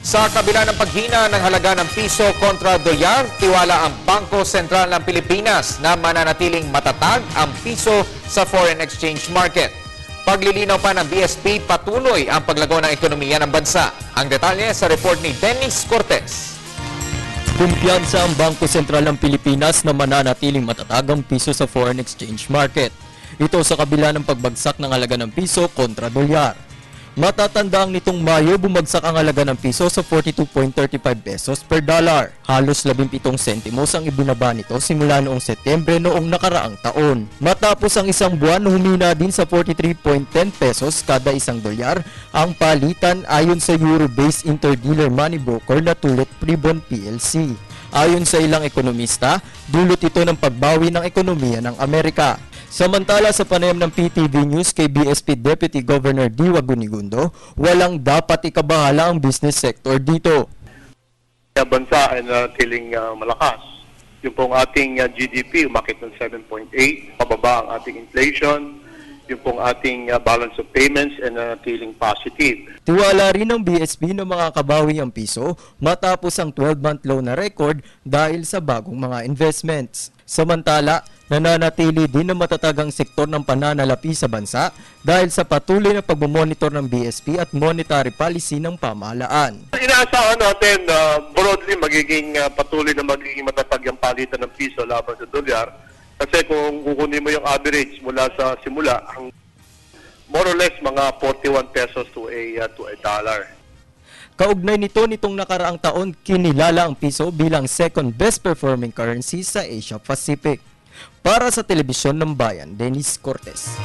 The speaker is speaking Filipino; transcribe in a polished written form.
Sa kabila ng paghina ng halaga ng piso kontra dolyar, tiwala ang Bangko Sentral ng Pilipinas na mananatiling matatag ang piso sa foreign exchange market. Paglilinaw pa ng BSP, patuloy ang paglago ng ekonomiya ng bansa. Ang detalye sa report ni Dennis Cortez. Kumpiyansa ang Bangko Sentral ng Pilipinas na mananatiling matatag ang piso sa foreign exchange market. Ito sa kabila ng pagbagsak ng halaga ng piso kontra dolyar. Matatandang nitong Mayo, bumagsak ang halaga ng piso sa 42.35 pesos per dollar. Halos 17 sentimos ang ibinaba nito simula noong Setyembre noong nakaraang taon. Matapos ang isang buwan, humina din sa 43.10 pesos kada isang dolyar ang palitan ayon sa Euro-based interdealer money broker na Tulip Pribon PLC. Ayon sa ilang ekonomista, dulot ito ng pagbawi ng ekonomiya ng Amerika. Samantala sa panayam ng PTV News kay BSP Deputy Governor Diwa Gunigundo, walang dapat ikabahala ang business sector dito. Bansa ay natiling malakas. Yung pong ating GDP umakit ng 7.8, pababa ang ating inflation, yung pong ating balance of payments ay natiling positive. Tiwala rin ng BSP na makakabawi ang piso matapos ang 12-month low na record dahil sa bagong mga investments. Samantala, nananatili din na matatag ang sektor ng pananalapi sa bansa dahil sa patuloy na pagmamonitor ng BSP at monetary policy ng pamahalaan. Inaasahan natin na broadly patuloy na magiging matatag ang palitan ng piso laban sa dolyar. Kasi kung kukunin mo yung average mula sa simula, more or less mga 41 pesos to a dollar. Kaugnay nitong nakaraang taon, kinilala ang piso bilang second best performing currency sa Asia Pacific. Para sa Telebisyon ng Bayan, Dennis Cortez.